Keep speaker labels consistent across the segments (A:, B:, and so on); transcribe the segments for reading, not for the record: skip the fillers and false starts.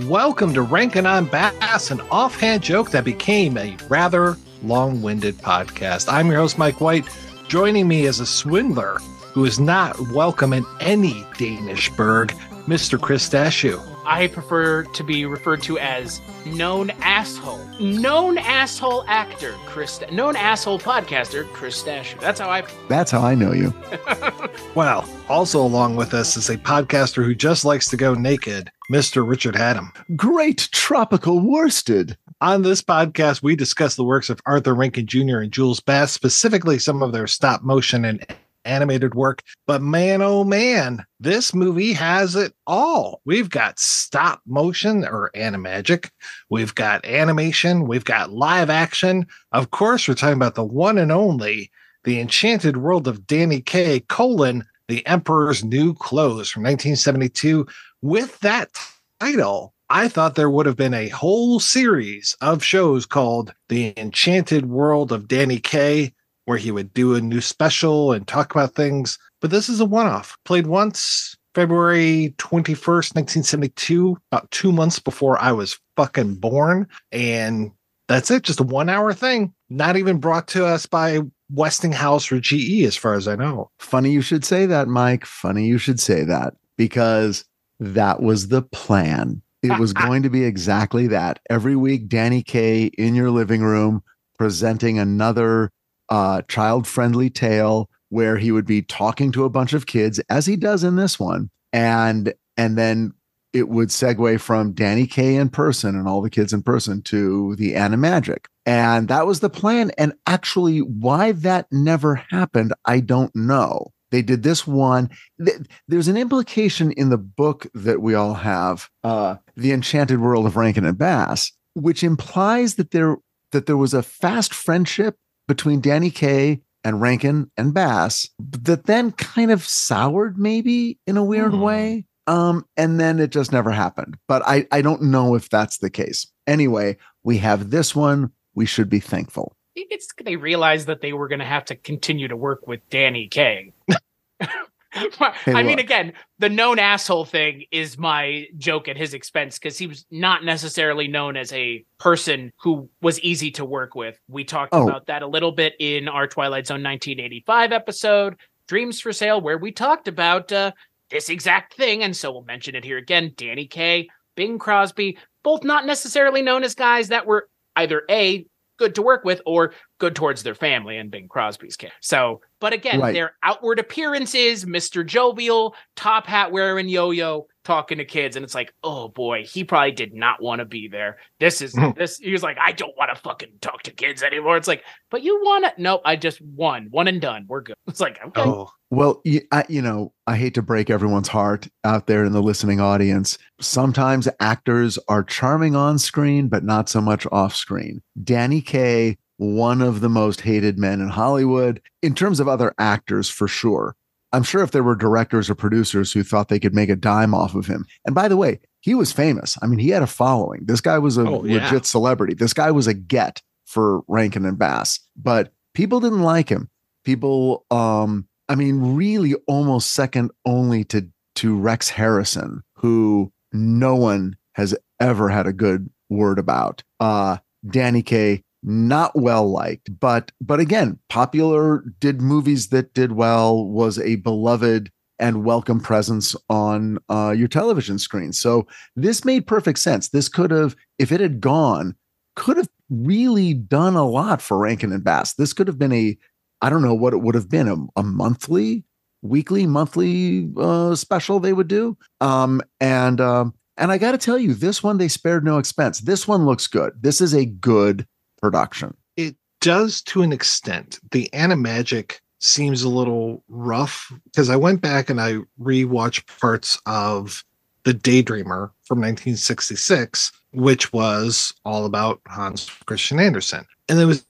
A: Welcome to Rankin on Bass, an offhand joke that became a rather long-winded podcast. I'm your host, Mike White. Joining me is a swindler who is not welcome in any Danish burg, Mr. Chris Dashew.
B: I prefer to be referred to as known asshole actor, known asshole podcaster, Chris Dashew.
C: That's how I know you.
A: Well, also along with us is a podcaster who just likes to go naked, Mr. Richard Haddam.
C: Great tropical worsted.
A: On this podcast, we discuss the works of Arthur Rankin Jr. and Jules Bass, specifically some of their stop motion and animated work. But man, oh man, this movie has it all. We've got stop motion or animagic. We've got animation. We've got live action. Of course, we're talking about the one and only The Enchanted World of Danny Kaye, The Emperor's New Clothes from 1972. With that title, I thought there would have been a whole series of shows called The Enchanted World of Danny Kaye, where he would do a new special and talk about things. But this is a one-off. Played once, February 21st, 1972, about 2 months before I was fucking born. And that's it. Just a 1 hour thing. Not even brought to us by Westinghouse or GE, as far as I know.
C: Funny you should say that, Mike. Funny you should say that, because that was the plan. It was going to be exactly that. Every week, Danny Kaye in your living room presenting another child-friendly tale where he would be talking to a bunch of kids, as he does in this one, and then it would segue from Danny Kaye in person and all the kids in person to the animagic. And that was the plan. And actually, why that never happened, I don't know. They did this one. There's an implication in the book that we all have, The Enchanted World of Rankin and Bass, which implies that there was a fast friendship between Danny Kaye and Rankin and Bass that then kind of soured maybe in a weird way. And then it just never happened. But I don't know if that's the case. Anyway, we have this one. We should be thankful.
B: They realized that they were going to have to continue to work with Danny Kaye. I mean, again, the known asshole thing is my joke at his expense, because he was not necessarily known as a person who was easy to work with. We talked about that a little bit in our Twilight Zone 1985 episode, Dreams for Sale, where we talked about this exact thing. And so we'll mention it here again. Danny Kaye, Bing Crosby, both not necessarily known as guys that were either A, good to work with, or good towards their family in Bing Crosby's case. So, but again, Their outward appearances, Mr. Jovial, top hat wearing yo-yo, talking to kids. And it's like, oh boy, he probably did not want to be there. He was like, I don't want to fucking talk to kids anymore. It's like, but you want to, nope, I just one and done. We're good. It's like, okay.
C: Oh. Well, I hate to break everyone's heart out there in the listening audience. Sometimes actors are charming on screen, but not so much off screen. Danny Kaye, one of the most hated men in Hollywood, in terms of other actors, for sure. I'm sure if there were directors or producers who thought they could make a dime off of him. And by the way, he was famous. I mean, he had a following. This guy was a legit celebrity. This guy was a get for Rankin and Bass, but people didn't like him. People, really almost second only to Rex Harrison, who no one has ever had a good word about. Danny Kaye, not well liked, but again, popular, did movies that did well, was a beloved and welcome presence on your television screen. So this made perfect sense. This could have, if it had gone, could have really done a lot for Rankin and Bass. This could have been I don't know what it would have been, a monthly special they would do. And I got to tell you, this one, they spared no expense. This one looks good. This is a good production.
A: It does to an extent. The animagic seems a little rough, because I went back and I rewatched parts of The Daydreamer from 1966, which was all about Hans Christian Andersen. And it was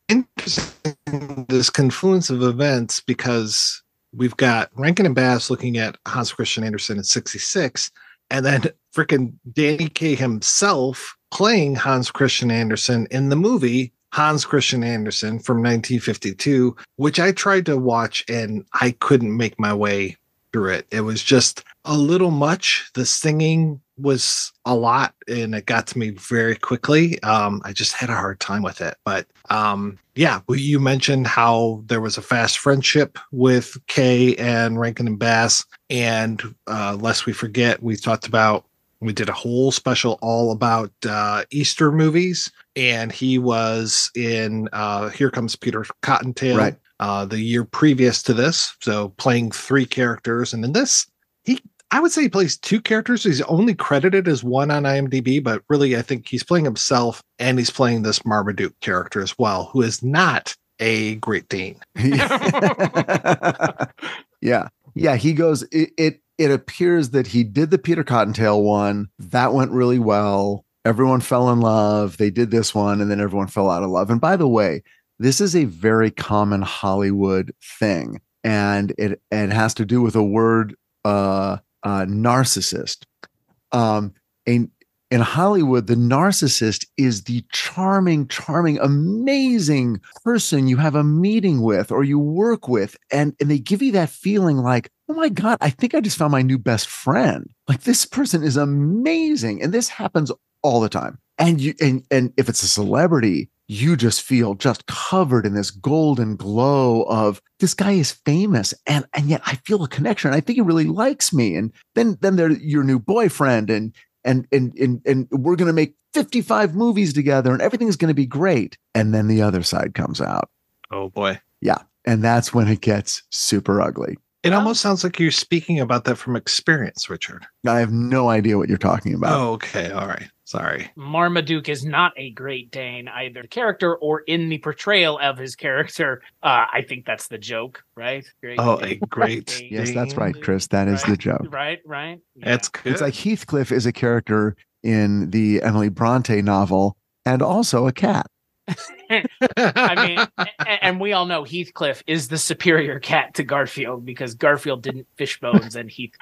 A: interesting, this confluence of events, because we've got Rankin and Bass looking at Hans Christian Andersen in 66, and then freaking Danny Kaye himself playing Hans Christian Andersen in the movie Hans Christian Andersen from 1952, which I tried to watch and I couldn't make my way through it. It was just a little much. The singing was a lot and it got to me very quickly. I just had a hard time with it. But yeah, you mentioned how there was a fast friendship with Kaye and Rankin and Bass. And lest we forget, we did a whole special all about Easter movies. And he was in Here Comes Peter Cottontail, right, the year previous to this. So playing 3 characters. And in this, I would say he plays 2 characters. He's only credited as 1 on IMDb, but really I think he's playing himself and he's playing this Marmaduke character as well, who is not a Great Dane.
C: Yeah. He goes, it appears that he did the Peter Cottontail one. That went really well. Everyone fell in love. They did this one and then everyone fell out of love. And by the way, this is a very common Hollywood thing. And it has to do with a word, narcissist. In Hollywood, the narcissist is the charming, amazing person you have a meeting with or you work with, and they give you that feeling like, oh my God, I think I just found my new best friend. Like, this person is amazing, and this happens all the time. And if it's a celebrity, you just feel just covered in this golden glow of this guy is famous and yet I feel a connection. I think he really likes me. And then they're your new boyfriend and we're going to make 55 movies together and everything's going to be great. And then the other side comes out.
A: Oh boy.
C: Yeah. And that's when it gets super ugly.
A: It almost sounds like you're speaking about that from experience, Richard.
C: I have no idea what you're talking about.
A: Oh, okay. All right. Sorry.
B: Marmaduke is not a Great Dane, either character or in the portrayal of his character. I think that's the joke, right?
A: A Great Dane.
C: Yes, that's right, Chris. That is the joke.
B: Right. Yeah.
A: That's good.
C: It's like Heathcliff is a character in the Emily Bronte novel and also a cat.
B: I mean, and we all know Heathcliff is the superior cat to Garfield because Garfield didn't fish bones and Heath.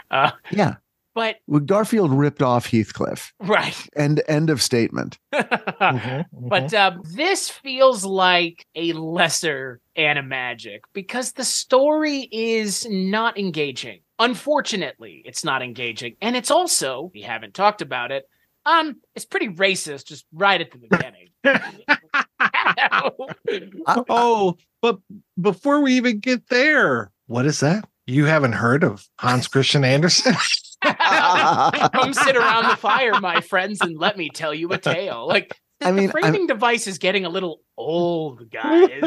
C: Yeah.
B: But
C: Garfield ripped off Heathcliff.
B: Right.
C: End of statement.
B: But this feels like a lesser Animagic because the story is not engaging. Unfortunately, it's not engaging. And it's also, we haven't talked about it, it's pretty racist just right at the beginning.
A: But before we even get there, what is that? You haven't heard of Hans Christian Andersen?
B: Come sit around the fire, my friends, and let me tell you a tale. Like, the framing device is getting a little old, guys.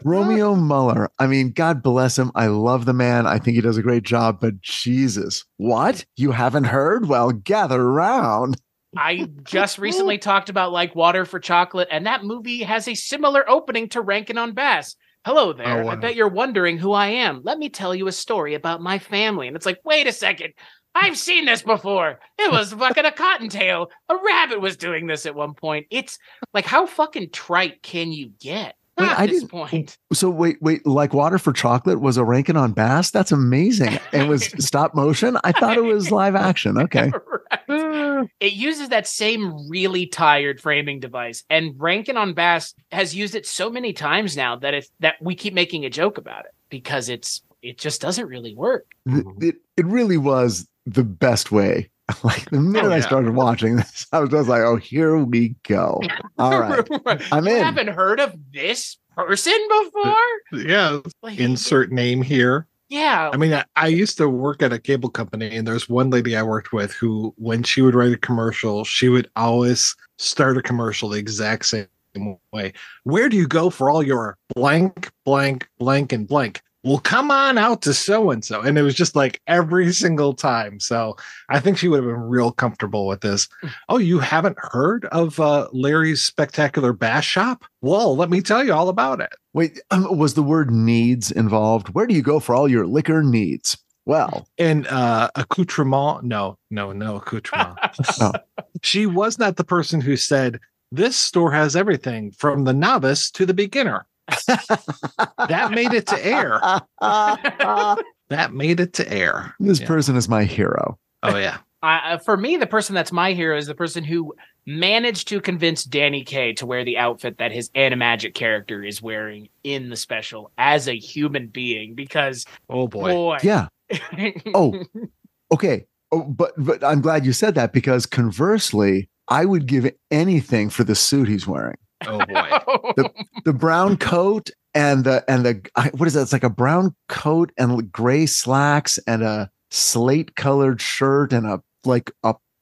C: Romeo Muller. I mean, God bless him. I love the man. I think he does a great job, but Jesus, what? You haven't heard? Well, gather around.
B: I just recently talked about Like Water for Chocolate, and that movie has a similar opening to Rankin on Bass. Hello there. I bet you're wondering who I am. Let me tell you a story about my family. And it's like, wait a second. I've seen this before. It was fucking a cottontail. A rabbit was doing this at one point. It's like, how fucking trite can you get at this point?
C: So wait, Like Water for Chocolate was a Rankin on Bass? That's amazing. And was stop motion? I thought it was live action. Okay.
B: Right. It uses that same really tired framing device. And Rankin on Bass has used it so many times now that we keep making a joke about it because it just doesn't really work.
C: It really was the best way. Like the minute I started watching this, I was just like, oh, here we go. All right. I'm in.
B: You haven't heard of this person before?
A: Yeah. Insert name here.
B: Yeah.
A: I mean, I used to work at a cable company, and there's one lady I worked with who, when she would write a commercial, she would always start a commercial the exact same way. Where do you go for all your blank, blank, blank, and blank? Well, come on out to so-and-so. And it was just like every single time. So I think she would have been real comfortable with this. Oh, you haven't heard of Larry's Spectacular Bass Shop? Well, let me tell you all about it.
C: Wait, was the word needs involved? Where do you go for all your liquor needs? Well,
A: and accoutrement. No accoutrement.
C: Oh.
A: She was not the person who said, this store has everything from the novice to the beginner. That made it to air. That made it to air.
C: This person is my hero.
A: Oh, yeah.
B: For me, the person that's my hero is the person who managed to convince Danny Kaye to wear the outfit that his Animagic character is wearing in the special as a human being. Because,
A: oh boy.
C: Yeah. Oh, okay. but I'm glad you said that, because conversely, I would give anything for the suit he's wearing.
A: Oh boy.
C: The brown coat and the what is that? It's like a brown coat and gray slacks and a slate colored shirt and a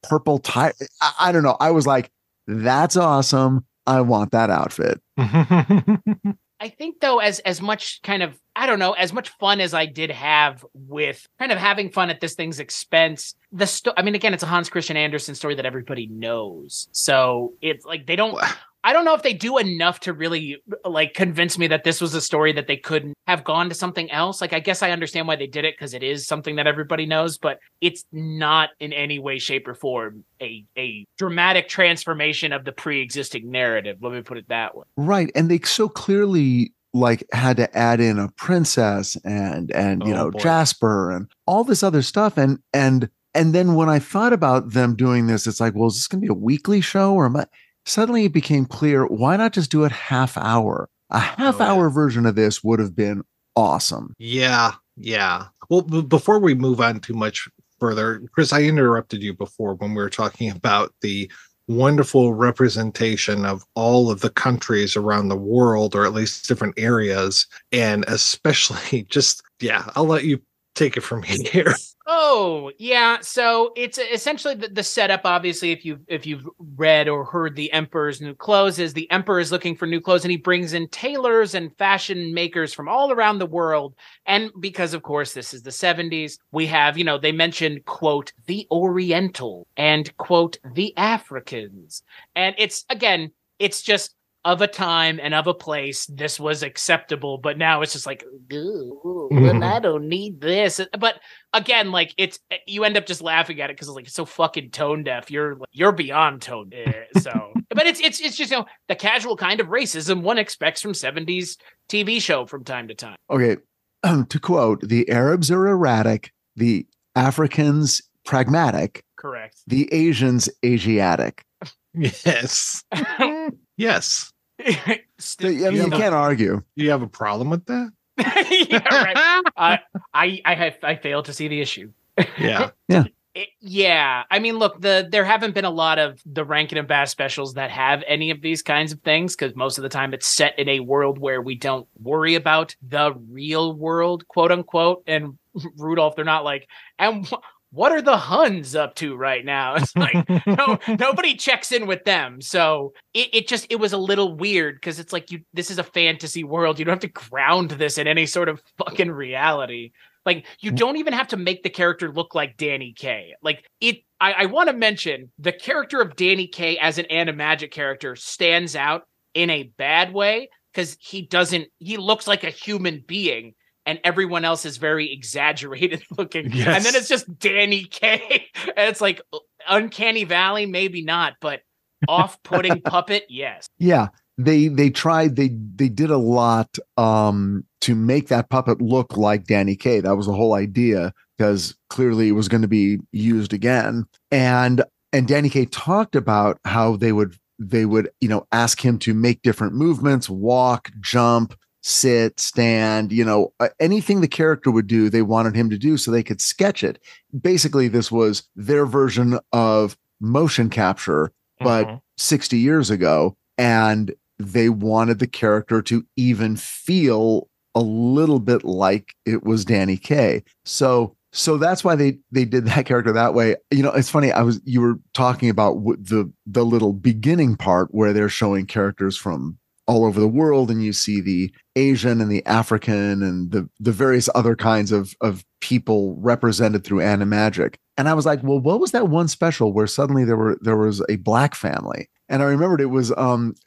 C: purple tie. I don't know. I was like, that's awesome. I want that outfit.
B: I think though, as much kind of, I don't know, as much fun as I did have with kind of having fun at this thing's expense, I mean, again, it's a Hans Christian Andersen story that everybody knows. So it's like, I don't know if they do enough to really like convince me that this was a story that they couldn't have gone to something else. Like, I guess I understand why they did it, because it is something that everybody knows, but it's not in any way, shape, or form a dramatic transformation of the pre-existing narrative. Let me put it that way.
C: Right. And they so clearly like had to add in a princess and boy. Jasper and all this other stuff. And then when I thought about them doing this, it's like, well, is this going to be a weekly show, or suddenly it became clear, why not just do it half hour? A half hour version of this would have been awesome.
A: Yeah. Well, before we move on too much further, Chris, I interrupted you before when we were talking about the wonderful representation of all of the countries around the world, or at least different areas. And especially I'll let you take it from here.
B: Oh, yeah. So it's essentially the setup, obviously, if you've read or heard The Emperor's New Clothes, is the Emperor is looking for new clothes, and he brings in tailors and fashion makers from all around the world. And because, of course, this is the 70s, we have, they mentioned, quote, the Oriental and, quote, the Africans. And it's just of a time and of a place, this was acceptable, but now it's just like, well, I don't need this. But again, like you end up just laughing at it because it's so fucking tone deaf. You're beyond tone deaf. So, but it's just the casual kind of racism one expects from 70s TV show from time to time.
C: Okay, to quote, the Arabs are erratic, the Africans pragmatic,
B: correct,
C: the Asians Asiatic.
A: Yes. Yes.
C: You can't argue.
A: Do you have a problem with that?
B: Yeah, right. I failed to see the issue.
A: Yeah.
B: Yeah. I mean, look, there haven't been a lot of the Rankin and Bass specials that have any of these kinds of things, because most of the time it's set in a world where we don't worry about the real world, quote unquote. And Rudolph, they're not like, and what are the Huns up to right now? It's like, nobody checks in with them. So it was a little weird, because it's like, this is a fantasy world. You don't have to ground this in any sort of fucking reality. Like, you don't even have to make the character look like Danny Kaye. Like, I want to mention the character of Danny Kaye as an animagic character stands out in a bad way, because he looks like a human being, and everyone else is very exaggerated looking. Yes. And then it's just Danny Kaye. And it's like, Uncanny Valley, maybe not, but off-putting puppet, yes.
C: Yeah. They did a lot to make that puppet look like Danny Kaye. That was the whole idea, because clearly it was going to be used again. And Danny Kaye talked about how they would ask him to make different movements, walk, jump, sit, stand, anything the character would do, they wanted him to do so they could sketch it. Basically, this was their version of motion capture, but 60 years ago. And they wanted the character to even feel a little bit like it was Danny Kaye. So that's why they did that character that way. It's funny. You were talking about the little beginning part where they're showing characters from all over the world, and you see the Asian and the African and the various other kinds of people represented through animagic. And I was like, well, what was that one special where suddenly there was a black family? And I remembered it was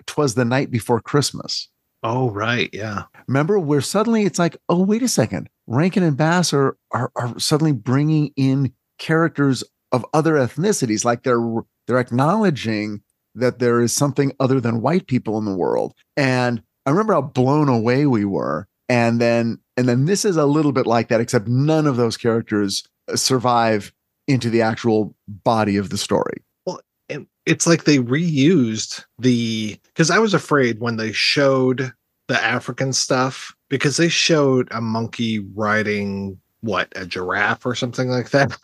C: 'Twas the Night Before Christmas.
A: Oh, right. Yeah.
C: Remember, where suddenly it's like, oh, wait a second. Rankin and Bass are suddenly bringing in characters of other ethnicities. Like they're acknowledging that there is something other than white people in the world. And I remember how blown away we were. And then this is a little bit like that, except none of those characters survive into the actual body of the story.
A: Well, and it's like they reused because I was afraid when they showed the African stuff, because they showed a monkey riding what, a giraffe or something like that.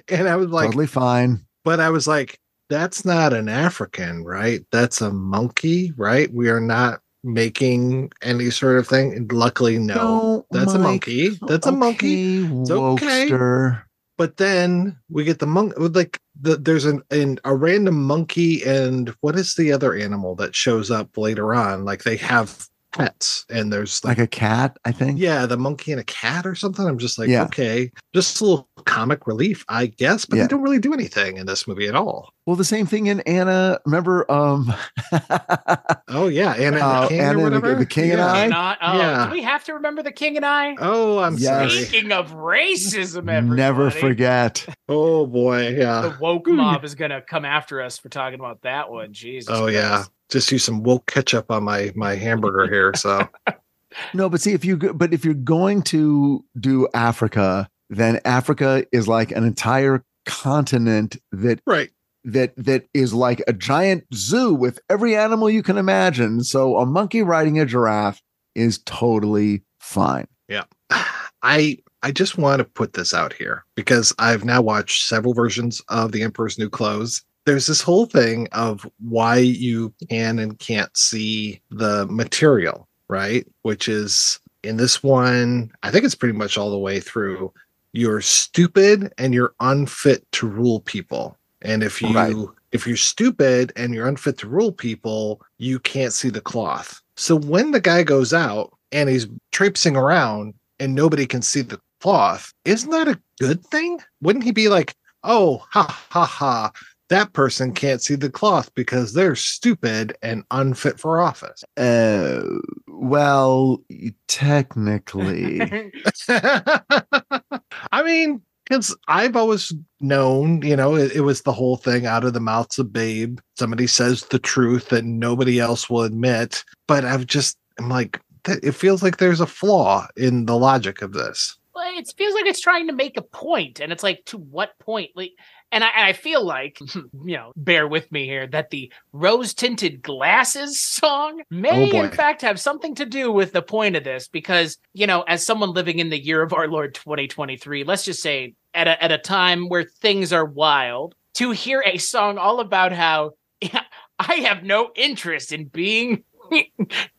A: And I was like,
C: Totally fine.
A: but I was like, that's not an African, right? That's a monkey, right? We are not making any sort of thing. And luckily, no, that's
C: Mike.
A: a monkey. That's a monkey. It's okay.
C: Wokester.
A: But then we get the monk, like there's a random monkey, and what is the other animal that shows up later on? Like they have pets, and there's
C: Like a cat, I think.
A: yeah, the monkey and a cat or something. I'm just like,
C: Yeah.
A: okay, just a little comic relief, I guess, but
C: Yeah.
A: they don't really do anything in this movie at all.
C: Well, the same thing in Anna. Remember?
A: Oh yeah, Anna and the King
C: Anna
A: or whatever.
C: the King and I.
B: Do we have to remember the King and I?
A: Oh, I'm
C: Yes.
A: sorry.
B: Speaking of racism, everybody.
C: Never forget.
A: Oh boy, yeah.
B: The woke mob is gonna come after us for talking about that one. Jesus.
A: Oh
B: Christ.
A: yeah. Just use some woke ketchup on my hamburger here. So
C: No, but see, if you're going to do Africa, then Africa is like an entire continent that
A: right.
C: that is like a giant zoo with every animal you can imagine. So a monkey riding a giraffe is totally fine.
A: Yeah. I just want to put this out here because I've now watched several versions of The Emperor's New Clothes. There's this whole thing of why you can and can't see the material, right? Which is in this one, I think it's pretty much all the way through. You're stupid and you're unfit to rule people. And if you're stupid and you're unfit to rule people, you can't see the cloth. So when the guy goes out and he's traipsing around and nobody can see the cloth, isn't that a good thing? Wouldn't he be like, oh, ha, ha, ha, that person can't see the cloth because they're stupid and unfit for office?
C: Well, technically.
A: I mean, because I've always known, it was the whole thing out of the mouths of babe. Somebody says the truth that nobody else will admit. But I'm like, it feels like there's a flaw in the logic of this.
B: Well, it feels like it's trying to make a point, and it's like, to what point? Like, and I feel like, bear with me here, that the rose-tinted glasses song may, in fact, have something to do with the point of this, because, as someone living in the year of our Lord 2023, let's just say, at a time where things are wild, to hear a song all about how I have no interest in being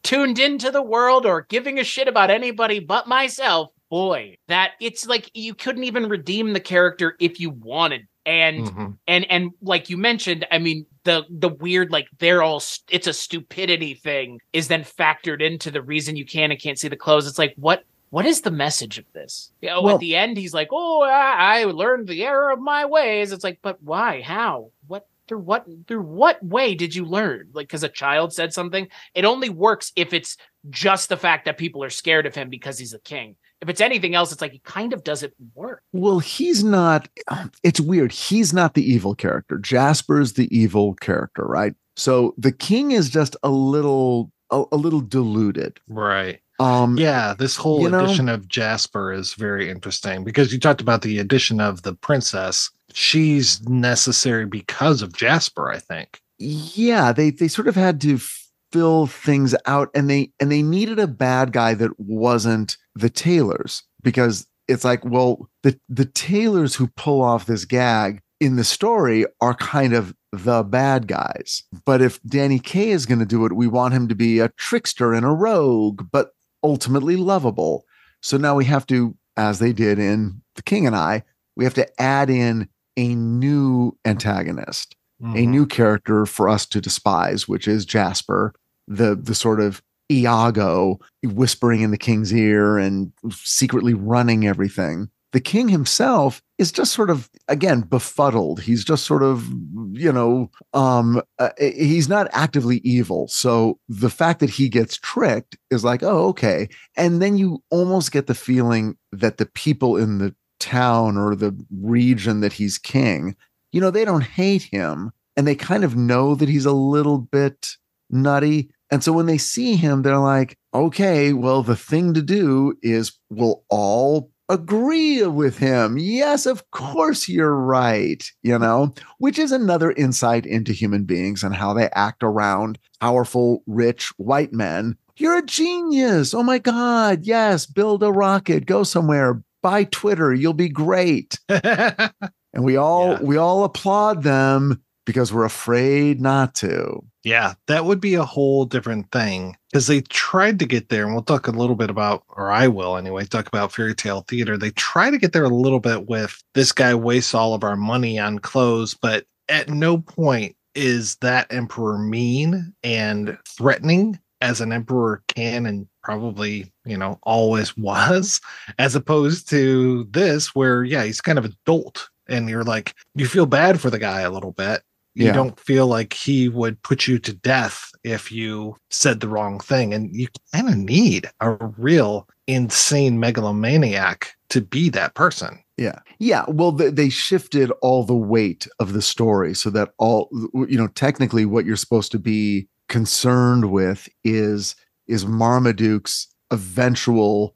B: tuned into the world or giving a shit about anybody but myself, boy, that it's like you couldn't even redeem the character if you wanted. And and like you mentioned, I mean, the weird, like, it's a stupidity thing is then factored into the reason you can and can't see the clothes. It's like, what is the message of this? At the end, he's like, oh, I learned the error of my ways. It's like, but why? How? Through what way did you learn? Like, because a child said something? It only works if it's just the fact that people are scared of him because he's a king. If it's anything else, it's like, he kind of doesn't work.
C: Well, he's not, it's weird. He's not the evil character. Jasper's the evil character, right? So the king is just a little deluded.
A: Right. Yeah, this whole addition of Jasper is very interesting because you talked about the addition of the princess. She's necessary because of Jasper, I think.
C: Yeah, they sort of had to fill things out, and they needed a bad guy that wasn't the tailors, because it's like, well, the tailors who pull off this gag in the story are kind of the bad guys. But if Danny Kaye is going to do it, we want him to be a trickster and a rogue, but ultimately lovable. So now we have to, as they did in The King and I, we have to add in a new antagonist, a new character for us to despise, which is Jasper, the sort of Iago whispering in the king's ear and secretly running everything. The king himself is just sort of, again, befuddled. He's just sort of, he's not actively evil. So the fact that he gets tricked is like, oh, okay. And then you almost get the feeling that the people in the town or the region that he's king, they don't hate him, and they kind of know that he's a little bit nutty. And so when they see him, they're like, okay, well, the thing to do is we'll all agree with him. Yes, of course you're right, which is another insight into human beings and how they act around powerful, rich white men. You're a genius. Oh my God. Yes. Build a rocket. Go somewhere. Buy Twitter. You'll be great. And we all applaud them because we're afraid not to.
A: Yeah, that would be a whole different thing because they tried to get there. And we'll talk a little bit about, or I will anyway, talk about fairy tale theater. They try to get there a little bit with this guy wastes all of our money on clothes, but at no point is that emperor mean and threatening as an emperor can and probably, always was, as opposed to this where, he's kind of a dolt and you're like, you feel bad for the guy a little bit. You don't feel like he would put you to death if you said the wrong thing. And you kind of need a real insane megalomaniac to be that person.
C: Yeah. Yeah. Well, they shifted all the weight of the story so that technically what you're supposed to be concerned with is Marmaduke's eventual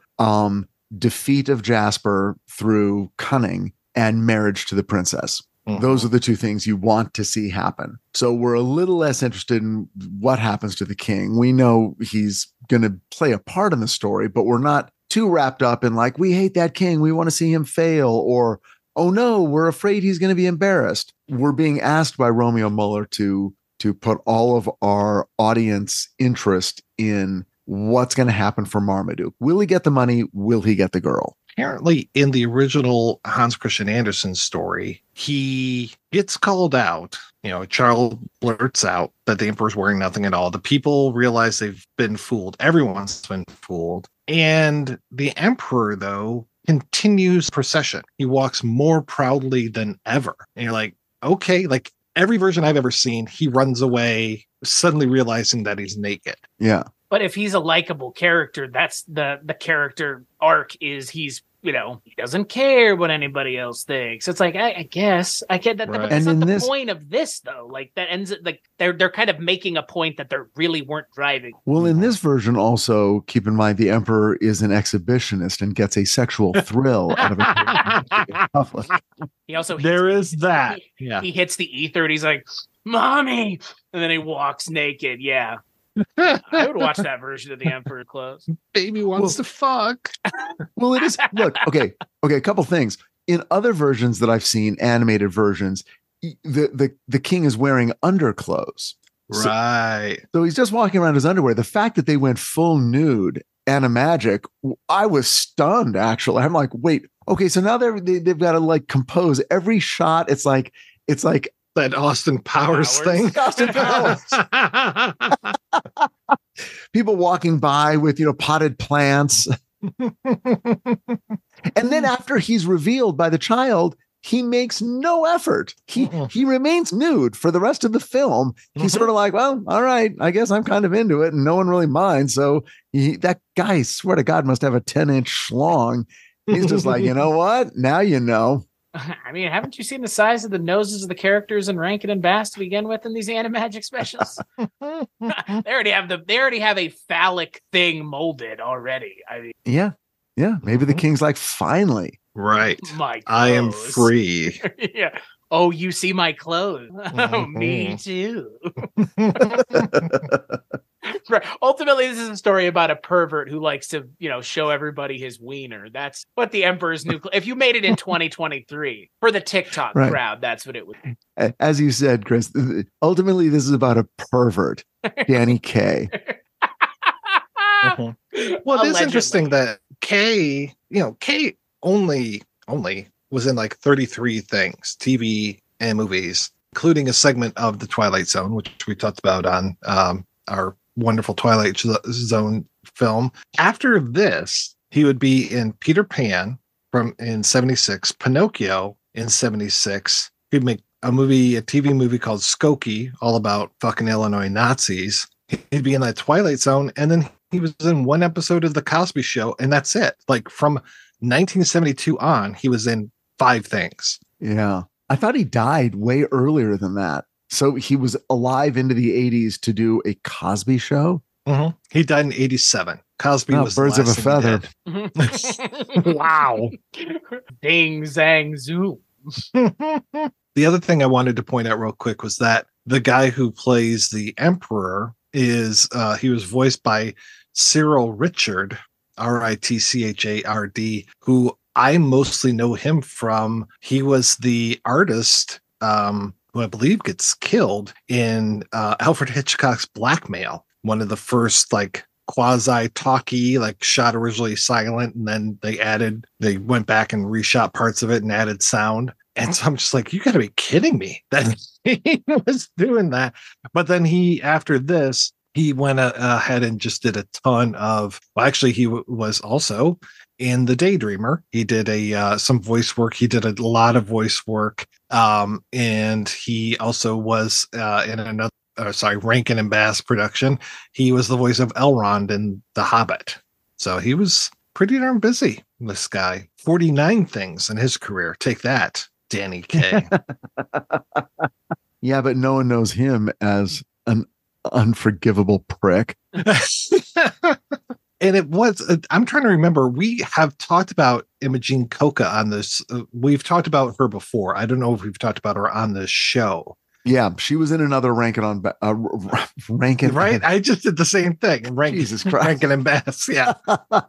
C: defeat of Jasper through cunning and marriage to the princess. Mm-hmm. Those are the two things you want to see happen. So we're a little less interested in what happens to the king. We know he's going to play a part in the story, but we're not too wrapped up in like, we hate that king. We want to see him fail, or, oh no, we're afraid he's going to be embarrassed. We're being asked by Romeo Muller to put all of our audience interest in what's going to happen for Marmaduke. Will he get the money? Will he get the girl?
A: Apparently, in the original Hans Christian Andersen story, he gets called out. A child blurts out that the emperor's wearing nothing at all. The people realize they've been fooled. Everyone's been fooled. And the emperor, though, continues procession. He walks more proudly than ever. And you're like, okay, like every version I've ever seen, he runs away, suddenly realizing that he's naked.
C: Yeah.
B: But if he's a likable character, that's the character arc is he's, he doesn't care what anybody else thinks. It's like, I guess I get that. Right. But that's not the point of this, though. Like that ends it like they're kind of making a point that they really weren't driving.
C: Well, in this version, also keep in mind the emperor is an exhibitionist and gets a sexual thrill out of it.
B: He also
A: is that.
B: He hits the ether and he's like, "Mommy," and then he walks naked. Yeah. I would watch that version of the Emperor clothes.
A: Baby wants to fuck.
C: Well, it is. Look, okay. A couple things. In other versions that I've seen, animated versions, the king is wearing underclothes.
A: Right.
C: So he's just walking around in his underwear. The fact that they went full nude animagic, I was stunned. Actually, I'm like, wait, okay. So now they've got to like compose every shot. It's like.
A: That Austin Powers thing.
C: Austin Powers. People walking by with, potted plants. And then after he's revealed by the child, he makes no effort. He remains nude for the rest of the film. He's sort of like, well, all right, I guess I'm kind of into it and no one really minds. So that guy, I swear to God, must have a 10-inch schlong. He's just like, you know what? Now you know.
B: I mean, haven't you seen the size of the noses of the characters in Rankin and Bass to begin with in these Animagic specials? They already have a phallic thing molded already. I mean,
C: yeah. Maybe the king's like, finally,
A: right?
B: My clothes.
A: I am free.
B: Yeah. Oh, you see my clothes? Oh, me too. Right. Ultimately, this is a story about a pervert who likes to, show everybody his wiener. That's what the Emperor's New. If you made it in 2023 for the TikTok crowd, that's what it would be.
C: As you said, Chris, ultimately, this is about a pervert, Danny Kaye.
A: Well, it is interesting that Kaye, Kaye only was in like 33 things, TV and movies, including a segment of The Twilight Zone, which we talked about on our wonderful Twilight Zone film. After this, he would be in Peter Pan in 76, Pinocchio in 76. He'd make a TV movie called Skokie, all about fucking Illinois Nazis. He'd be in that Twilight Zone, and then he was in one episode of The Cosby Show, and that's it. Like from 1972 on, he was in 5 things.
C: Yeah. I thought he died way earlier than that. So he was alive into the 80s to do a Cosby Show?
A: Mm-hmm. He died in 87. Cosby was
C: birds of a feather.
A: Wow.
B: Ding, zang, zoom.
A: The other thing I wanted to point out real quick was that the guy who plays the Emperor he was voiced by Cyril Ritchard, Ritchard, who I mostly know him from, he was the artist who I believe gets killed in Alfred Hitchcock's Blackmail, one of the first like quasi-talkie, like shot originally silent, and then they went back and reshot parts of it and added sound. And so I'm just like, you gotta be kidding me that he was doing that. But then after this, he went ahead and just did a ton of, well, actually, he was also in The Daydreamer. He did some voice work. He did a lot of voice work. And he also was in another, Rankin and Bass production. He was the voice of Elrond in The Hobbit. So he was pretty darn busy, this guy. 49 things in his career. Take that, Danny Kaye.
C: Yeah, but no one knows him as an unforgivable prick.
A: And it was, I'm trying to remember, we have talked about Imogen Coca on this. We've talked about her before. I don't know if we've talked about her on this show.
C: Yeah, she was in another Rankin.
A: Right? I just did the same thing.
C: Jesus Christ.
A: Rankin and Bass. Yeah.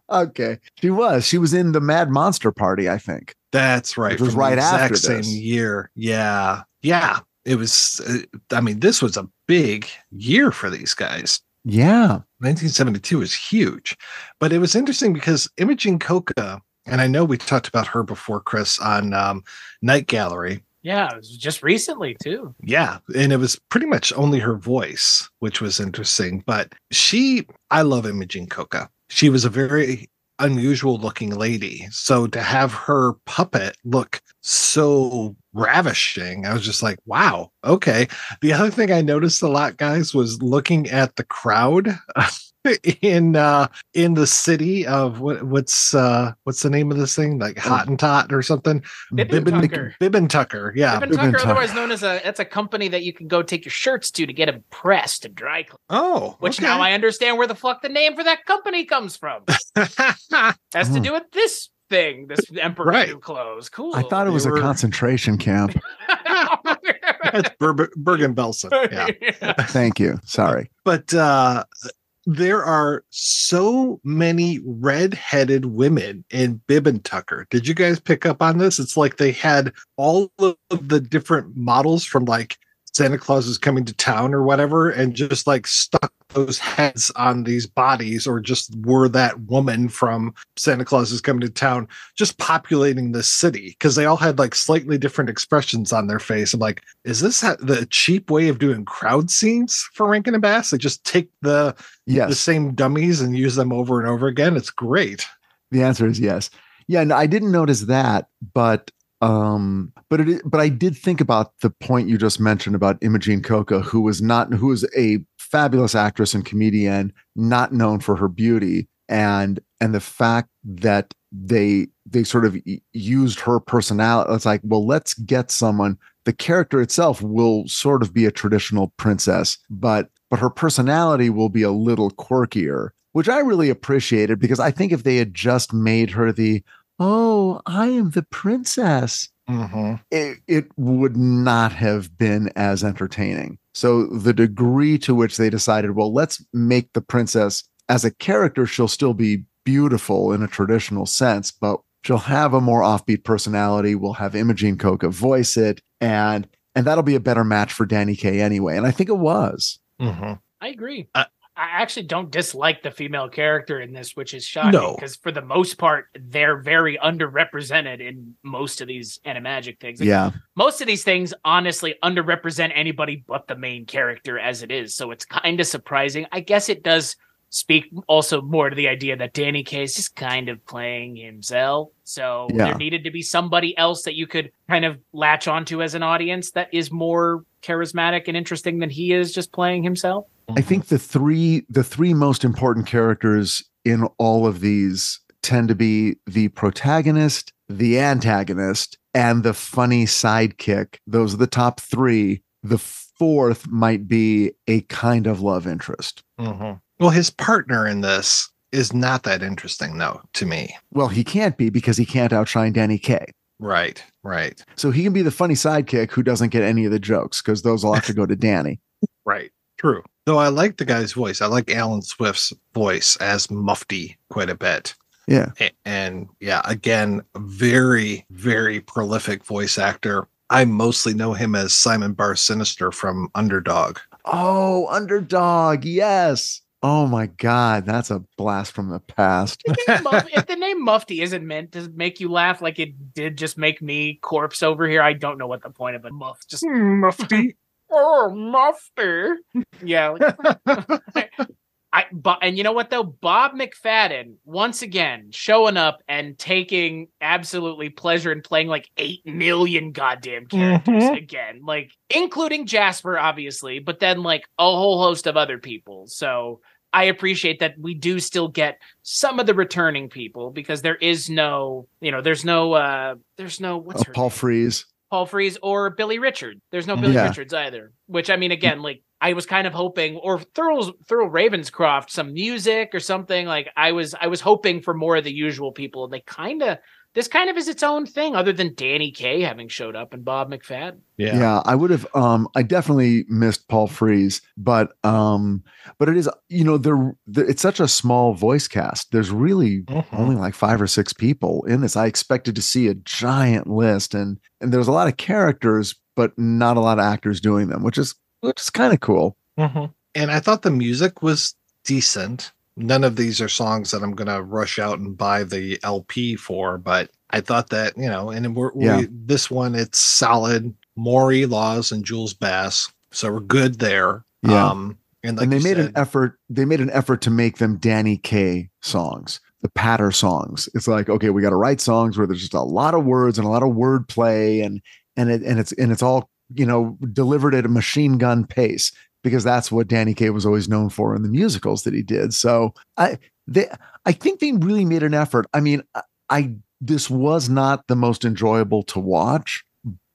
C: Okay. She was in the Mad Monster Party, I think.
A: That's right.
C: It was right after this.
A: Same year. Yeah. Yeah. It was, this was a big year for these guys.
C: Yeah.
A: 1972 is huge. But it was interesting because Imogen Coca, and I know we talked about her before, Chris, on Night Gallery.
B: Yeah, it was just recently, too.
A: Yeah, and it was pretty much only her voice, which was interesting. But I love Imogen Coca. She was a very unusual looking lady. So to have her puppet look so ravishing, I was just like, wow, okay. The other thing I noticed a lot, guys, was looking at the crowd in the city of what's the name of this thing, like Hottentot or something.
B: Bibbin
A: Tucker. Yeah,
B: Bibbin Tucker, otherwise known as that's a company that you can go take your shirts to get them pressed and dry clean.
A: Oh,
B: which now I understand where the fuck the name for that company comes from. Has to do with this thing, this Emperor New clothes. Cool.
C: I thought it was a concentration camp.
A: That's Bergen-Belsen. Yeah.
C: Thank you. Sorry.
A: But there are so many red-headed women in Bibbin Tucker. Did you guys pick up on this? It's like they had all of the different models from like Santa Claus is Coming to Town or whatever, and just like stuck those heads on these bodies, or just were that woman from Santa Claus is Coming to Town, just populating this city, because they all had like slightly different expressions on their face. I'm like, is this the cheap way of doing crowd scenes for Rankin and Bass? They just take the same dummies and use them over and over again. It's great.
C: The answer is yes. Yeah, and I didn't notice that, but I did think about the point you just mentioned about Imogen Coca, who is a fabulous actress and comedian, not known for her beauty, and the fact that they sort of used her personality. It's like, well, let's get someone. The character itself will sort of be a traditional princess, but her personality will be a little quirkier, which I really appreciated, because I think if they had just made her oh, I am the princess, it would not have been as entertaining. So the degree to which they decided, well, let's make the princess as a character, she'll still be beautiful in a traditional sense, but she'll have a more offbeat personality. We'll have Imogen Coca voice it, and that'll be a better match for Danny Kaye anyway. And I think it was.
B: I agree. I actually don't dislike the female character in this, which is shocking, because for the most part, they're very underrepresented in most of these animagic things. Like, most of these things, honestly, underrepresent anybody but the main character as it is. So it's kind of surprising. I guess it does speak also more to the idea that Danny Kaye is just kind of playing himself. So there needed to be somebody else that you could kind of latch onto as an audience that is more charismatic and interesting than he is just playing himself.
C: I think the three most important characters in all of these tend to be the protagonist, the antagonist, and the funny sidekick. Those are the top three. The fourth might be a kind of love interest.
A: Well, his partner in this is not that interesting, though, to me.
C: Well, he can't be, because he can't outshine Danny Kaye.
A: Right.
C: So he can be the funny sidekick who doesn't get any of the jokes, because those will have to go to Danny.
A: Right. True. Though I like the guy's voice. I like Alan Swift's voice as Mufti quite a bit.
C: Yeah.
A: And yeah, again, very, very prolific voice actor. I mostly know him as Simon Bar Sinister from Underdog.
C: Oh, Underdog. Yes. Oh my God. That's a blast from the past.
B: If the name Mufti isn't meant to make you laugh like it did just make me corpse over here, I don't know what the point of a just
A: Mufti.
B: Oh, Mufti. Yeah. And you know what though? Bob McFadden once again showing up and taking absolutely pleasure in playing like 8 million goddamn characters again, like including Jasper, obviously, but then like a whole host of other people. So I appreciate that we do still get some of the returning people because there is no, there's no what's her
C: Paul
B: name?
C: Frees.
B: Paul Frees or Billy Richard. There's no Billy Richards either, which I mean, again, like I was kind of hoping, or throw Ravenscroft some music or something. Like I was hoping for more of the usual people. And this kind of is its own thing other than Danny Kaye having showed up and Bob McFadden.
C: Yeah, I would have I definitely missed Paul Frees, but it is, it's such a small voice cast. There's really only like 5 or 6 people in this. I expected to see a giant list and there's a lot of characters, but not a lot of actors doing them, which is kind of cool.
A: And I thought the music was decent. None of these are songs that I'm going to rush out and buy the LP for, but I thought that, and this one, it's solid. Maury Laws and Jules Bass. So we're good there.
C: Yeah.
A: And
C: they made an effort. They made an effort to make them Danny Kaye songs, the patter songs. It's like, okay, we got to write songs where there's just a lot of words and a lot of word play and it's all, delivered at a machine gun pace, because that's what Danny Kaye was always known for in the musicals that he did. So I think they really made an effort. I mean, this was not the most enjoyable to watch,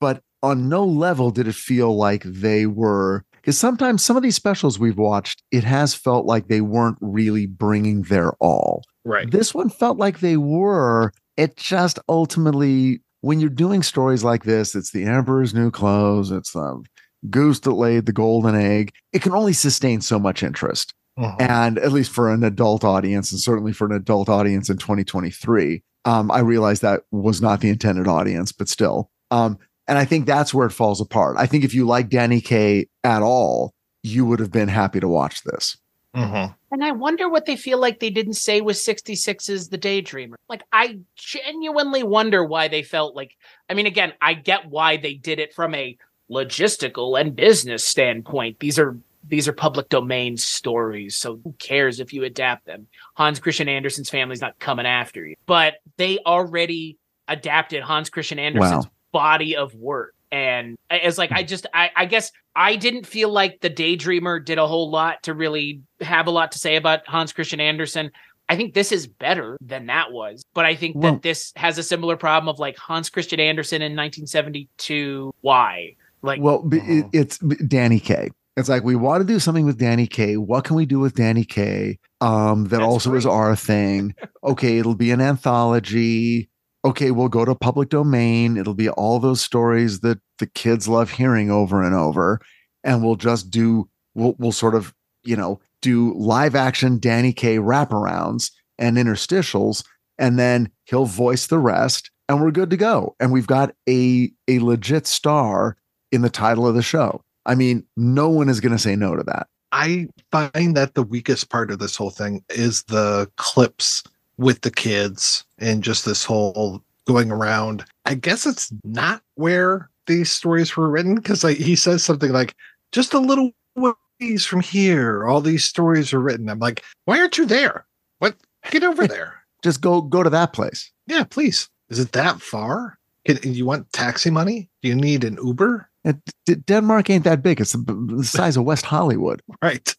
C: but on no level did it feel like they were, because sometimes some of these specials we've watched, it has felt like they weren't really bringing their all.
A: Right.
C: This one felt like they were. It just ultimately, when you're doing stories like this, it's the Emperor's New Clothes, it's the goose that laid the golden egg. It can only sustain so much interest. And at least for an adult audience, and certainly for an adult audience in 2023, I realized that was not the intended audience, but still. And I think that's where it falls apart. I think if you like Danny Kaye at all, you would have been happy to watch this.
B: And I wonder what they feel like they didn't say with 66's The Daydreamer. Like, I genuinely wonder why they felt like, I mean, again, I get why they did it from a logistical and business standpoint. These are public domain stories, so who cares if you adapt them? Hans Christian Andersen's family's not coming after you. But they already adapted Hans Christian Andersen's body of work. And it's like, I guess I didn't feel like The Daydreamer did a whole lot to really have a lot to say about Hans Christian Andersen. I think this is better than that was. But I think that this has a similar problem of like Hans Christian Andersen in 1972. Why? Like,
C: it's Danny Kaye. It's like, we want to do something with Danny Kaye. What can we do with Danny Kaye? That also is our thing. Okay, it'll be an anthology. Okay, we'll go to public domain. It'll be all those stories that the kids love hearing over and over. And we'll just we'll sort of, do live action Danny Kaye wraparounds and interstitials, and then he'll voice the rest and we're good to go. And we've got a legit star in the title of the show. I mean, no one is going to say no to that.
A: I find that the weakest part of this whole thing is the clips with the kids and just this whole going around. I guess it's not where these stories were written, because he says something like, just a little ways from here, all these stories are written. I'm like, why aren't you there? What? Get over there.
C: Just go to that place.
A: Yeah, please. Is it that far? You want taxi money? Do you need an Uber?
C: Denmark ain't that big. It's the size of West Hollywood.
A: Right.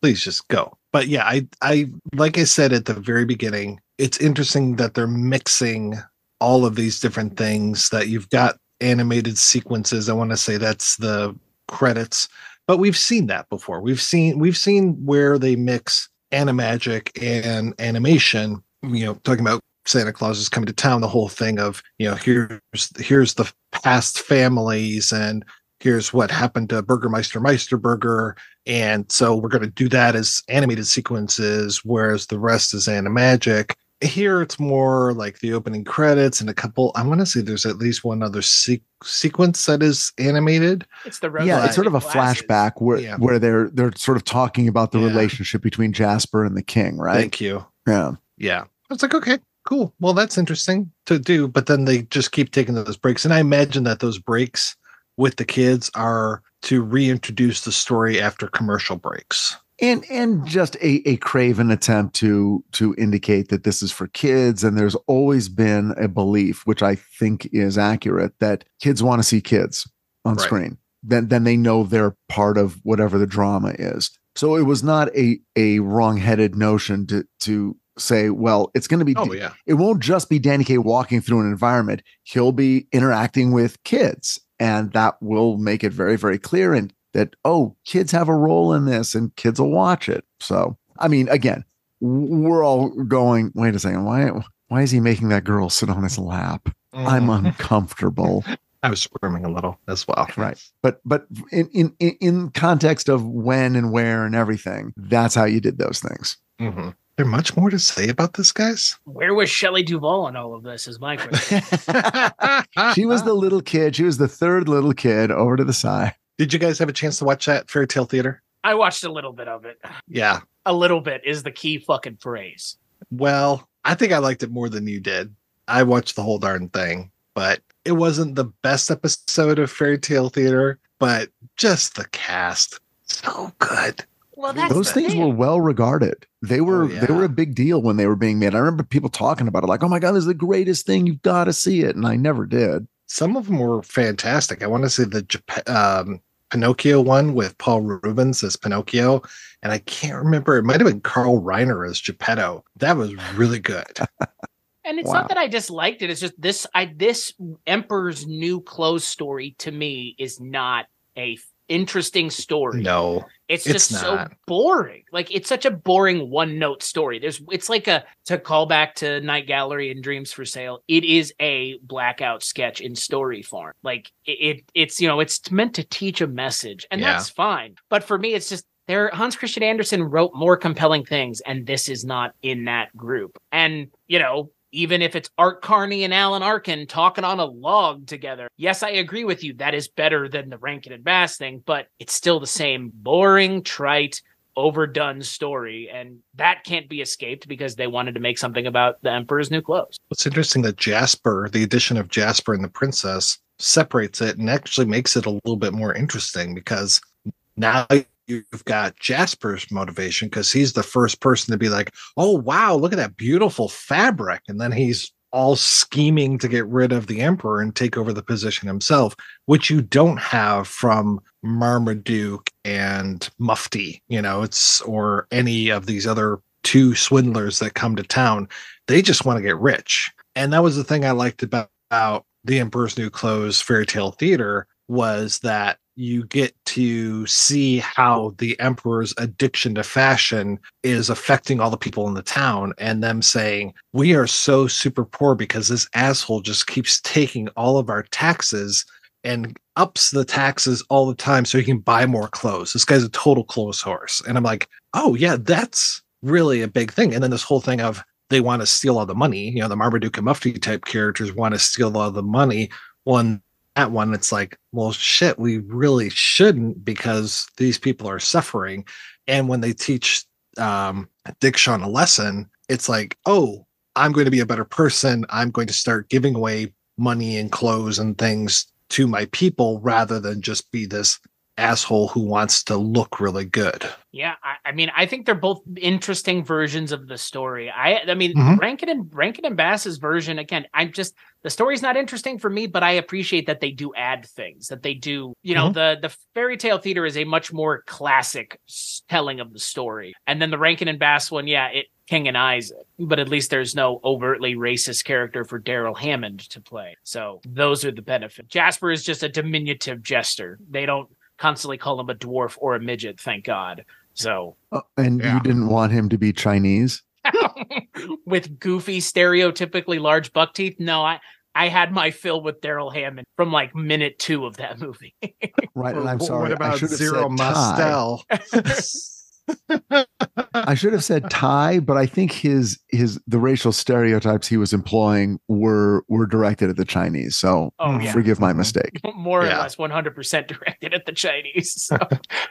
A: Please just go. But yeah, I like I said at the very beginning, it's interesting that they're mixing all of these different things, that you've got animated sequences. I want to say that's the credits, but we've seen that before. We've seen where they mix animagic and animation, talking about Santa Claus is coming to town, the whole thing of, here's the past families and here's what happened to Burgermeister Meisterburger. And so we're going to do that as animated sequences, whereas the rest is animagic. Here it's more like the opening credits and a couple. I want to say there's at least one other sequence that is animated.
B: It's the road.
C: Yeah, it's sort of a
B: glasses.
C: flashback where they're sort of talking about the relationship between Jasper and the king, right?
A: Thank you.
C: Yeah.
A: Yeah. I was like, okay, cool. Well, that's interesting to do. But then they just keep taking those breaks. And I imagine that those breaks with the kids are to reintroduce the story after commercial breaks.
C: And just a craven attempt to indicate that this is for kids. And there's always been a belief, which I think is accurate, that kids want to see kids on screen. Then they know they're part of whatever the drama is. So it was not a wrong-headed notion to say, well, it's going to be, it won't just be Danny Kaye walking through an environment. He'll be interacting with kids, and that will make it very, very clear. And that, kids have a role in this and kids will watch it. So, I mean, again, we're all going, wait a second, why is he making that girl sit on his lap? I'm uncomfortable.
A: I was squirming a little as well.
C: Right. But in context of when and where and everything, that's how you did those things.
A: Mm-hmm. There much more to say about this, guys?
B: Where was Shelley Duvall in all of this is my question.
C: She was the little kid. She was the third little kid over to the side.
A: Did you guys have a chance to watch that Fairy Tale Theater?
B: I watched a little bit of it.
A: Yeah.
B: A little bit is the key fucking phrase.
A: Well, I think I liked it more than you did. I watched the whole darn thing, but it wasn't the best episode of Fairy Tale Theater, but just the cast. So good.
B: Well,
C: those things were well regarded. They were a big deal when they were being made. I remember people talking about it like, oh my God, this is the greatest thing. You've got to see it. And I never did.
A: Some of them were fantastic. I want to see the Pinocchio one with Paul Rubens as Pinocchio. And I can't remember. It might have been Carl Reiner as Geppetto. That was really good.
B: And it's not that I disliked it. It's just this Emperor's New Clothes story to me is not a interesting story.
A: No,
B: it's just not. So boring. Like, it's such a boring one-note story. It's like to call back to Night Gallery and Dreams for Sale. It is a blackout sketch in story form. Like it's meant to teach a message, and that's fine. But for me, it's just Hans Christian Andersen wrote more compelling things, and this is not in that group. And even if it's Art Carney and Alan Arkin talking on a log together. Yes, I agree with you. That is better than the Rankin and Bass thing, but it's still the same boring, trite, overdone story. And that can't be escaped because they wanted to make something about the Emperor's New Clothes.
A: What's interesting that the addition of Jasper and the Princess separates it and actually makes it a little bit more interesting, because now you've got Jasper's motivation, because he's the first person to be like, oh, wow, look at that beautiful fabric. And then he's all scheming to get rid of the Emperor and take over the position himself, which you don't have from Marmaduke and Mufti, or any of these other two swindlers that come to town. They just want to get rich. And that was the thing I liked about the Emperor's New Clothes Fairy Tale Theater, was that you get to see how the Emperor's addiction to fashion is affecting all the people in the town, and them saying, we are so super poor because this asshole just keeps taking all of our taxes and ups the taxes all the time so he can buy more clothes. This guy's a total clothes horse. And I'm like, oh yeah, that's really a big thing. And then this whole thing of they want to steal all the money, the Marmaduke and Mufti type characters want to steal all the money. That one, it's like, well, shit, we really shouldn't, because these people are suffering. And when they teach Dick Shawn a lesson, it's like, oh, I'm going to be a better person. I'm going to start giving away money and clothes and things to my people, rather than just be this asshole who wants to look really good.
B: Yeah, I mean, I think they're both interesting versions of the story. I mean, Rankin and Bass's version, again, the story's not interesting for me, but I appreciate that they do add things, that they do, the Fairy Tale Theater is a much more classic telling of the story. And then the Rankin and Bass one, it King and Eyes it, but at least there's no overtly racist character for Daryl Hammond to play. So those are the benefits. Jasper is just a diminutive jester. They don't constantly call him a dwarf or a midget, thank God. So,
C: you didn't want him to be Chinese
B: with goofy, stereotypically large buck teeth? No, I had my fill with Daryl Hammond from like minute 2 of that movie.
C: Right, and I'm sorry.
A: What about Zero Mostel?
C: I should have said Thai, but I think the racial stereotypes he was employing were directed at the Chinese. So forgive my mistake.
B: More or less 100% directed at the Chinese. So,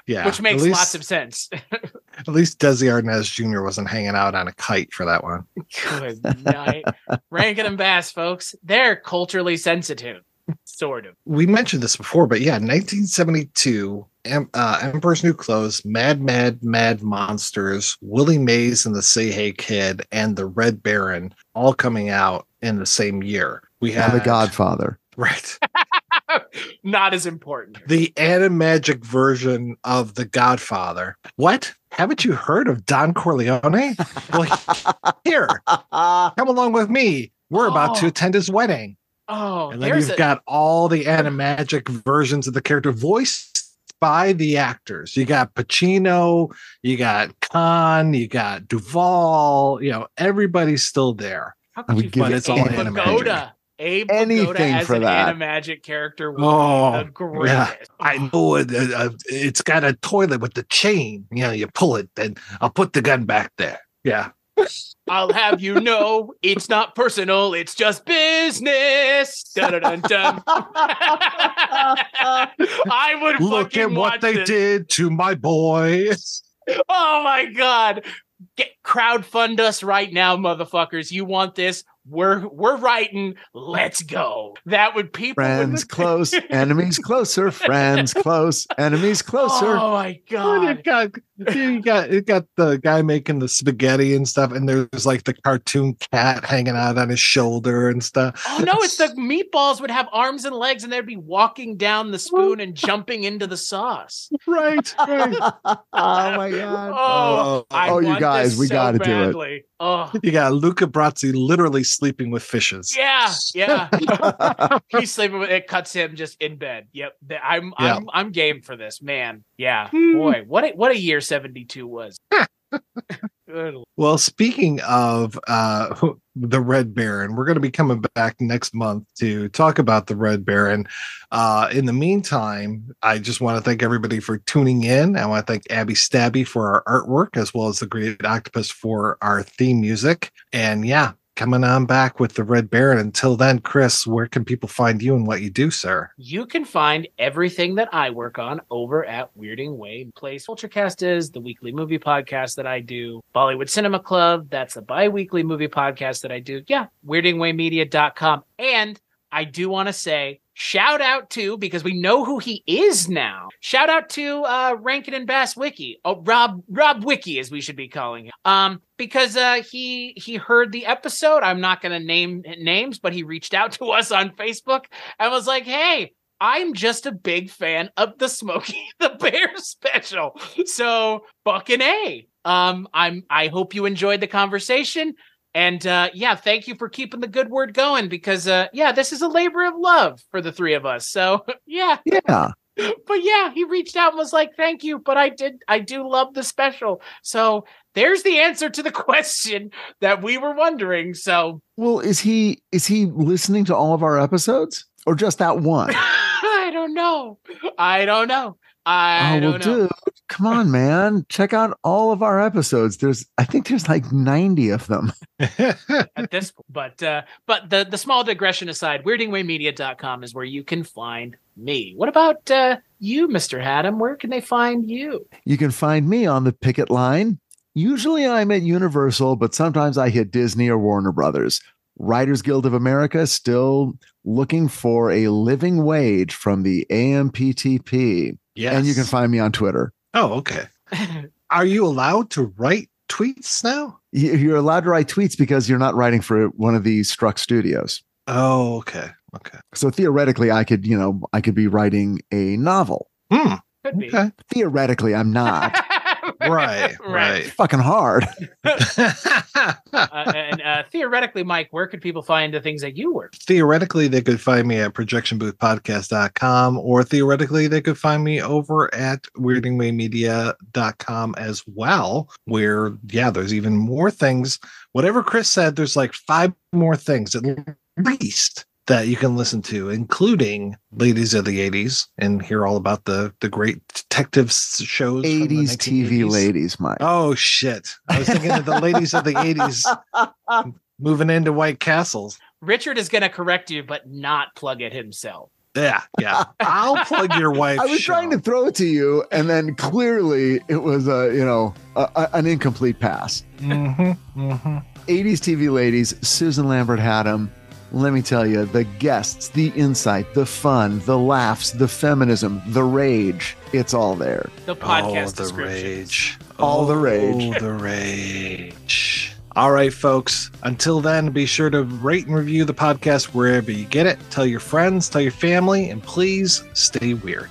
A: yeah.
B: Which makes lots of sense.
A: At least Desi Arnaz Jr. wasn't hanging out on a kite for that one.
B: Good night. Rankin and Bass, folks. They're culturally sensitive. Sort of.
A: We mentioned this before, but 1972, Emperor's New Clothes, Mad Monsters, Willie Mays and the Say Hey Kid, and The Red Baron all coming out in the same year. We have
C: The Godfather.
A: Right.
B: Not as important.
A: The animagic version of The Godfather. What? Haven't you heard of Don Corleone? Well, here, come along with me. We're about to attend his wedding.
B: Oh,
A: and then you've got all the animagic versions of the character voiced by the actors. You got Pacino, you got Khan, you got Duvall. Everybody's still there.
B: How could you
A: but it's all animagic.
B: Abe
C: Anything
B: Pagoda as
C: for
B: an
C: that
B: animagic character would be the greatest.
A: Yeah. I know it's got a toilet with the chain. You pull it, then I'll put the gun back there. Yeah.
B: I'll have you know it's not personal, it's just business. Dun-dun-dun-dun. I would
A: look at what they did to my boy.
B: Oh my God. Crowdfund us right now, motherfuckers. You want this? We're writing. Let's go. That would people.
C: Friends close, enemies closer. Friends close, enemies closer.
B: Oh my God!
A: You got the guy making the spaghetti and stuff, and there's like the cartoon cat hanging out on his shoulder and stuff.
B: Oh no! It's the meatballs would have arms and legs, and they'd be walking down the spoon and jumping into the sauce.
A: Right.
C: Oh my God! You guys, we got to do it.
B: Oh,
A: you got Luca Brasi literally sleeping with fishes.
B: Yeah. He's sleeping with it. Cuts him just in bed. Yep. I'm game for this, man. Yeah. Boy, what a year 72 was.
A: Well, speaking of the Red Baron, we're going to be coming back next month to talk about the Red Baron. In the meantime, I just want to thank everybody for tuning in. I want to thank Abby Stabby for our artwork, as well as the Great Octopus for our theme music. And coming on back with the Red Baron. Until then, Chris, where can people find you and what you do, sir?
B: You can find everything that I work on over at Weirding Way Place. Culturecast is the weekly movie podcast that I do. Bollywood Cinema Club, that's a bi-weekly movie podcast that I do. Yeah, weirdingwaymedia.com. And I do want to say, shout out to, because we know who he is now. Shout out to Rankin and Bass Wiki. Oh, Rob Wiki, as we should be calling him. Because he heard the episode. I'm not going to name names, but he reached out to us on Facebook and was like, "Hey, I'm just a big fan of the Smokey the Bear special." So, fucking A. I hope you enjoyed the conversation. And thank you for keeping the good word going, because this is a labor of love for the three of us. So yeah. But he reached out and was like, "Thank you, but I do love the special." So there's the answer to the question that we were wondering. So,
C: well, is he listening to all of our episodes or just that one?
B: I don't know. I don't know.
C: Dude, come on, man. Check out all of our episodes. I think there's like 90 of them.
B: At this, but the small digression aside, weirdingwaymedia.com is where you can find me. What about you, Mr. Haddam? Where can they find you?
C: You can find me on the picket line. Usually I'm at Universal, but sometimes I hit Disney or Warner Brothers. Writers Guild of America still looking for a living wage from the AMPTP.
A: Yes.
C: And you can find me on Twitter.
A: Oh, okay. Are you allowed to write tweets now?
C: You're allowed to write tweets because you're not writing for one of the Struck studios.
A: Oh, okay. Okay.
C: So theoretically, I could be wriing a novel.
B: Could be.
A: Okay.
C: Theoretically, I'm not.
A: Right.
C: Fucking hard.
B: And theoretically, Mike, where could people find the things that you work?
A: Theoretically, they could find me at projectionboothpodcast.com, or theoretically, they could find me over at weirdingwaymedia.com as well, where, there's even more things. Whatever Chris said, there's like 5 more things at least that you can listen to, including Ladies of the 80s, and hear all about the great detective shows.
C: 80s TV ladies, Mike.
A: Oh, shit. I was thinking of the Ladies of the 80s moving into White Castles.
B: Richard is going to correct you, but not plug it himself.
A: Yeah. I'll plug your wife's
C: I was
A: show.
C: trying to throw it to you, and then clearly it was an incomplete pass.
A: 80s
C: 80s TV ladies, Susan Lambert had them. Let me tell you, the guests, the insight, the fun, the laughs, the feminism, the rage, it's all there.
B: The podcast
A: the
B: descriptions.
A: rage.
C: All the rage.
A: The rage. All right, folks. Until then, be sure to rate and review the podcast wherever you get it. Tell your friends, tell your family, and please stay weird.